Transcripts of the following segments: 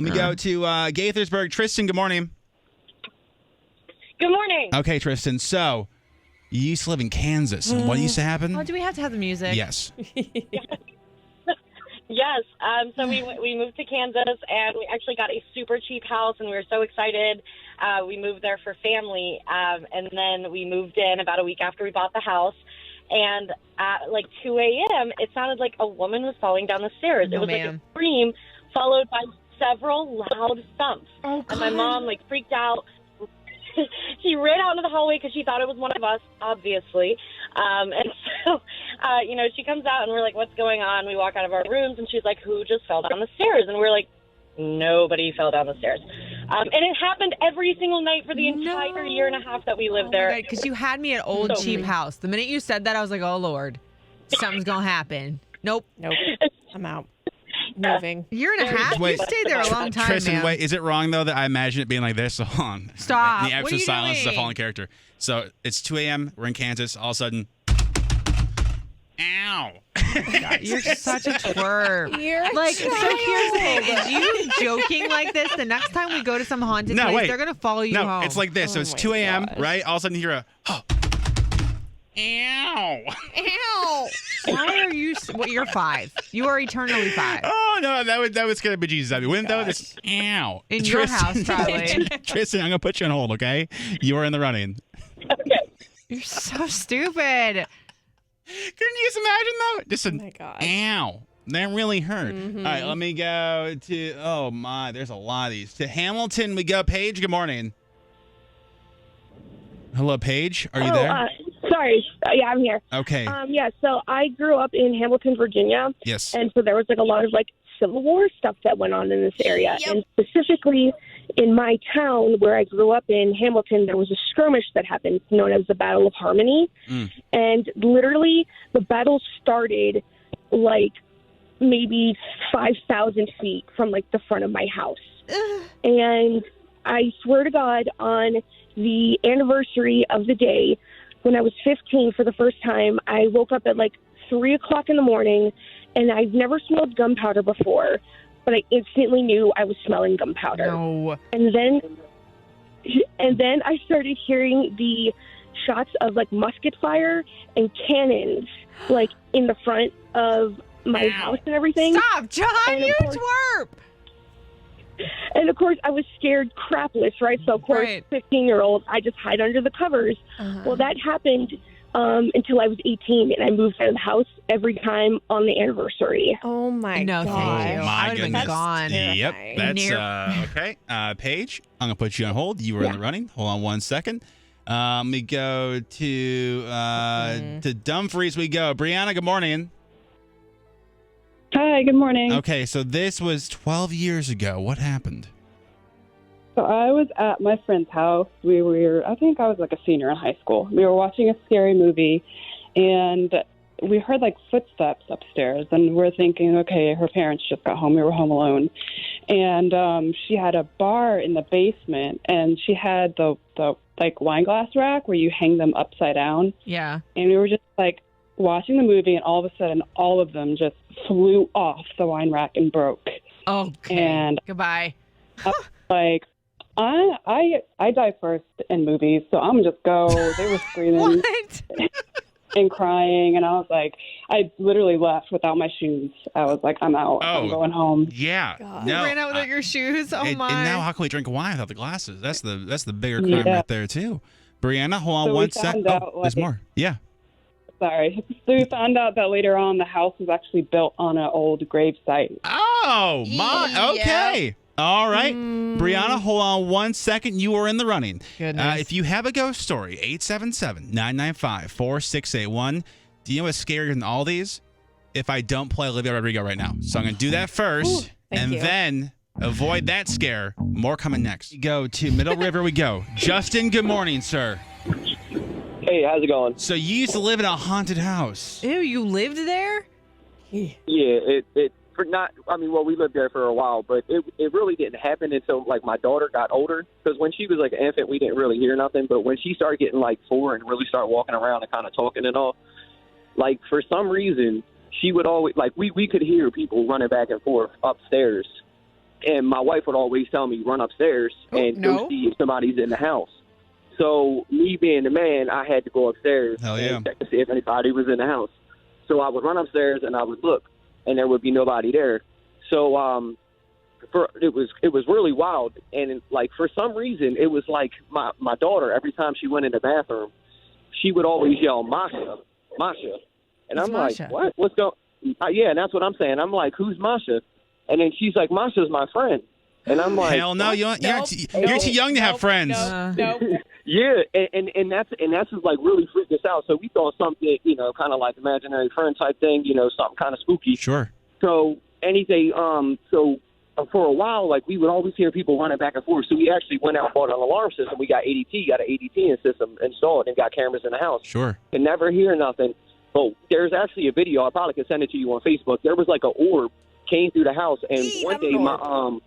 Let me go to Gaithersburg. Tristan, good morning. Good morning. Okay, Tristan. So, you used to live in Kansas. And what used to happen? Oh, do we have to have the music? Yes. Yes. So we moved to Kansas, and we actually got a super cheap house, and we were so excited. We moved there for family, and then we moved in about a week after we bought the house. And at like 2 a.m., it sounded like a woman was falling down the stairs. No, it was ma'am. like a scream followed by several loud thumps. Oh, and my mom like freaked out. She ran out into the hallway because she thought it was one of us, obviously. And so, she comes out and we're like, what's going on? We walk out of our rooms and she's like, who just fell down the stairs? And we're like, nobody fell down the stairs. And it happened every single night for the entire year and a half that we lived there. Because you had me at old cheap house. The minute you said that, I was like, oh, Lord, something's going to happen. Nope. I'm out. Moving. Year and a half? You stayed there a long time, Tristan, man. wait, is it wrong, though, that I imagine it being like this? Hold on. Stop. The What are absolute you silence is a doing? fallen character. So, it's 2 a.m. We're in Kansas. All of a sudden, ow. You're such a twerp. You're a Like, so here's the thing. Is you joking like this, the next time we go to some haunted No, place, wait. they're going to follow you No, home. it's like this. So, it's my 2 a.m., gosh. right? All of a sudden, you hear a, oh. Ow. Ow. Why are you, you're 5. You are eternally 5. Oh, no, that was going to be Jesus. I mean, wouldn't though? This, ow. In your house, probably. Tristan, I'm going to put you on hold, okay? You are in the running. You're so stupid. Couldn't you just imagine, though? Just Oh my gosh. ow. That really hurt. All right, let me go to, oh, my, there's a lot of these. To Hamilton, we go. Paige, good morning. Hello, Paige. Are you there? Sorry. Yeah, I'm here. Okay. So I grew up in Hamilton, Virginia, Yes. and so there was like a lot of like Civil War stuff that went on in this area. And specifically in my town where I grew up in Hamilton, there was a skirmish that happened known as the Battle of Harmony. And literally the battle started like maybe 5,000 feet from like the front of my house. And I swear to God, on the anniversary of the day, when I was 15 for the first time, I woke up at like 3 o'clock in the morning, and I've never smelled gunpowder before, but I instantly knew I was smelling gunpowder. No. And then I started hearing the shots of like musket fire and cannons like in the front of my house and everything. Stop, John. And of You course- twerp. And of course, I was scared crapless, right? So of course, Right. 15-year-old, I just hide under the covers. Well, that happened until I was 18, and I moved out of the house every time on the anniversary. Oh my No, gosh. thank you. My I would have been goodness. gone. Yep, Terrifying. that's okay. Paige, I'm gonna put you on hold. You were in the running. Hold on 1 second. Let me go to Dumfries. We go. Brianna, good morning. Hi, good morning. Okay, so this was 12 years ago. What happened? So I was at my friend's house. I think I was like a senior in high school. We were watching a scary movie, and we heard like footsteps upstairs, and we're thinking, okay, her parents just got home. We were home alone. And she had a bar in the basement, and she had the like wine glass rack where you hang them upside down. Yeah. And we were just like watching the movie, and all of a sudden, all of them just flew off the wine rack and broke. Okay. And goodbye. Like, I die first in movies, so I'm just go. They were screaming What? and crying, and I was like, I literally left without my shoes. I was like, I'm out. I'm going home. Yeah. God. No. You ran out without your shoes. Oh and my. now how can we drink wine without the glasses? That's the bigger crime right there too. Brianna, hold on So we 1 second. found out, There's like- more. Yeah. Sorry. So we found out that later on the house was actually built on an old grave site. Oh my. Yeah. Okay. All right. Brianna, hold on 1 second. You are in the running. Goodness. If you have a ghost story, 877-995-4681. Do you know what's scarier than all these? If I don't play Olivia Rodrigo right now. So I'm going to do that first, and you. then avoid that scare. More coming next. We go to Middle River. We go. Justin, good morning, sir. Hey, how's it going? So you used to live in a haunted house. Ew, you lived there? Yeah, we lived there for a while, but it really didn't happen until like my daughter got older. Because when she was like an infant, we didn't really hear nothing. But when she started getting like 4 and really started walking around and kind of talking and all, like for some reason she would always like we could hear people running back and forth upstairs, And my wife would always tell me, run upstairs and go see if somebody's in the house. So me being the man, I had to go upstairs and check to see if anybody was in the house. So I would run upstairs and I would look, and there would be nobody there. So it was really wild. And like for some reason, it was like my daughter, every time she went in the bathroom, she would always yell, Masha. And I'm Masha? like, what? What's going? Yeah, and that's what I'm saying. I'm like, who's Masha? And then she's like, Masha's my friend. And I'm like, hell no, you're too young to have friends. Yeah, and that's like really freaked us out. So we thought something, kind of like imaginary friend type thing, something kind of spooky. Sure. So anything, for a while, like we would always hear people running back and forth. So we actually went out and bought an alarm system. We got an ADT system installed and got cameras in the house. Sure. And never hear nothing. But there's actually a video. I probably could send it to you on Facebook. There was like an orb came through the house, and one day my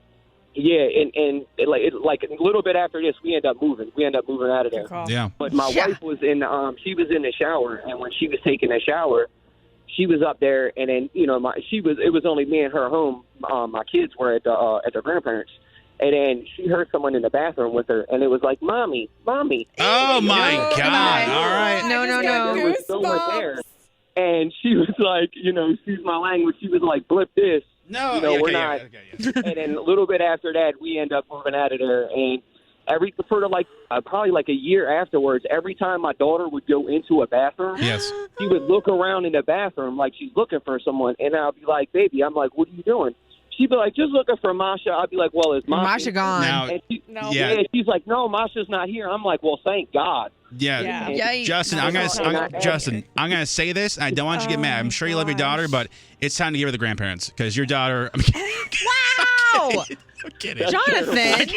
and like a little bit after this, we end up moving. We end up moving out of there. Yeah. But my wife was in. She was in the shower, and when she was taking a shower, she was up there, and then it was only me and her home. My kids were at their grandparents, and then she heard someone in the bathroom with her, and it was like, "Mommy." Oh my God! All right. No. There was someone there, and she was like, excuse my language. She was like, "Blip this." No, we're not. And then a little bit after that, we end up moving out of there. And probably like a year afterwards, every time my daughter would go into a bathroom, she would look around in the bathroom like she's looking for someone. And I'll be like, baby, I'm like, what are you doing? She'd be like, just looking for Masha. I'd be like, well, is Masha gone? Now, she's like, no, Masha's not here. I'm like, well, thank God. Yeah. Justin, I'm gonna say this, and I don't want you to get mad. I'm sure you love your daughter, but it's time to give her the grandparents because your daughter. Wow. I'm kidding. Jonathan.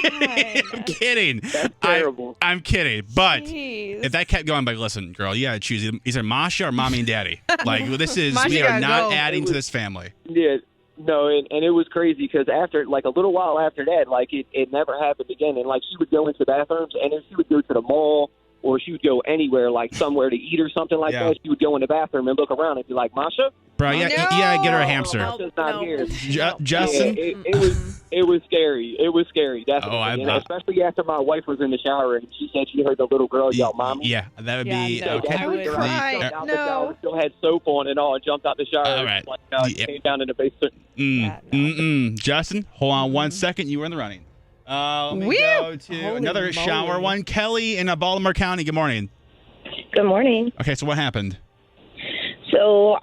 I'm kidding. That's terrible. I'm kidding. But if that kept going, like, listen, girl, you gotta choose either Masha or mommy and daddy. Like, this is we are not adding to this family. Yeah. No, and it was crazy because after, like, a little while after that, like, it never happened again. And, like, she would go into bathrooms, and then she would go to the mall, or she would go anywhere, like somewhere to eat or something like that. She would go in the bathroom and look around and be like, Masha? Bro, you gotta get her a hamster. Masha's not here. Justin? Yeah, it was scary. It was scary, definitely. Oh, and especially after my wife was in the shower and she said she heard the little girl yell, Mommy. Yeah, that would be okay. I would cry. No. Still had soap on and all, and jumped out the shower. All right. Came down in the basement. Justin, hold on 1 second. You were in the running. Let me go to another shower one. Kelly in Baltimore County. Good morning. Good morning. Okay, so what happened? So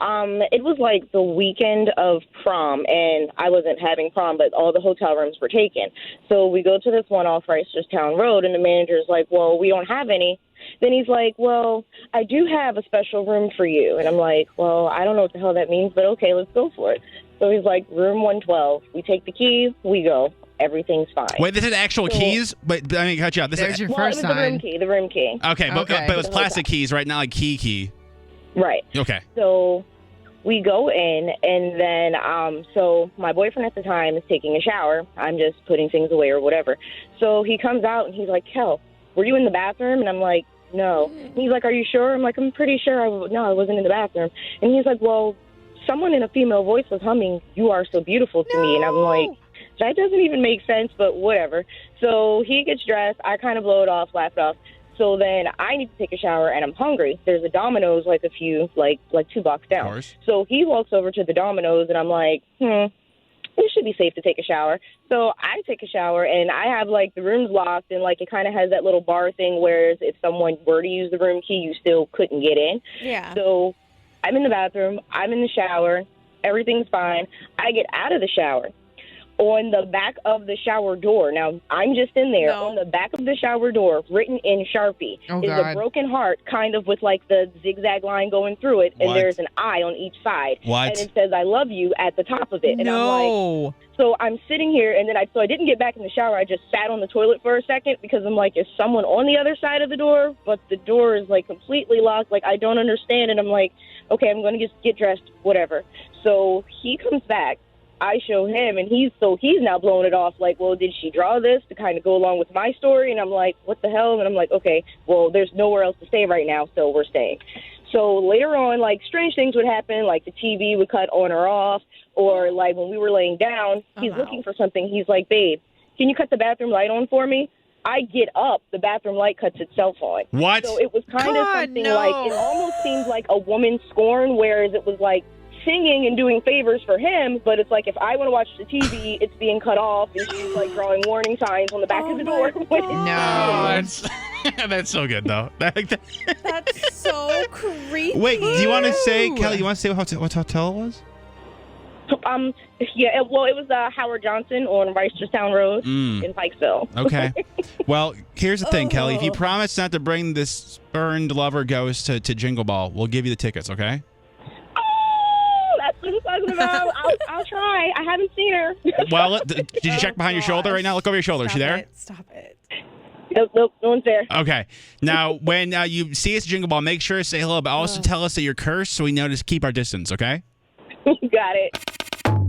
it was like the weekend of prom, and I wasn't having prom, but all the hotel rooms were taken. So we go to this one off Reisterstown Road, and the manager's like, well, we don't have any. Then he's like, well, I do have a special room for you. And I'm like, well, I don't know what the hell that means, but okay, let's go for it. So he's like, room 112. We take the key, we go. Everything's fine. Wait, this is actual keys? But I mean, cut you out. There's your first sign. The room key. Okay, but it was plastic keys, right? Not like key. Right. Okay. So we go in, and then so my boyfriend at the time is taking a shower. I'm just putting things away or whatever. So he comes out, and he's like, Kel, were you in the bathroom? And I'm like, no. And he's like, are you sure? I'm like, I'm pretty sure. No, I wasn't in the bathroom. And he's like, well, someone in a female voice was humming, you are so beautiful to me. And I'm like, that doesn't even make sense, but whatever. So he gets dressed. I kind of blow it off, laugh it off. So then I need to take a shower, and I'm hungry. There's a Domino's like 2 blocks down. Of course. So he walks over to the Domino's, and I'm like, it should be safe to take a shower. So I take a shower, and I have, like, the room's locked, and, like, it kind of has that little bar thing where if someone were to use the room key, you still couldn't get in. Yeah. So I'm in the bathroom. I'm in the shower. Everything's fine. I get out of the shower. On the back of the shower door, now I'm just in there, on the back of the shower door, written in Sharpie, is a broken heart, kind of with like the zigzag line going through it, and there's an eye on each side. What? And it says, I love you at the top of it. And I'm like, so I'm sitting here, and then I didn't get back in the shower. I just sat on the toilet for a second because I'm like, is someone on the other side of the door? But the door is like completely locked. Like, I don't understand. And I'm like, okay, I'm going to just get dressed, whatever. So he comes back. I show him, and he's now blowing it off like, well, did she draw this to kind of go along with my story? And I'm like, what the hell? And I'm like, okay, well, there's nowhere else to stay right now, so we're staying. So later on, like, strange things would happen, like the TV would cut on or off, or like when we were laying down, he's looking for something. He's like, babe, can you cut the bathroom light on for me? I get up, the bathroom light cuts itself on. What? So it was kind of something like, it almost seemed like a woman's scorn, whereas it was like singing and doing favors for him, but it's like if I want to watch the TV, it's being cut off, and she's like drawing warning signs on the back of the door. That's so good, though. That's so creepy. Wait, do you want to say, Kelly, you want to say what hotel it was? Yeah, it was Howard Johnson on Reisterstown Road in Pikesville. Okay. Well, here's the thing, Kelly. If you promise not to bring this burned lover ghost to Jingle Ball, we'll give you the tickets, okay? Oh, that's what I'm talking about. I'll try. I haven't seen her. Well, did you check behind your shoulder right now? Look over your shoulder. Is she there? Stop it. Nope, no one's there. Okay. Now, when you see us at Jingle Ball, make sure to say hello, but also tell us that you're cursed so we know to keep our distance, okay? Got it.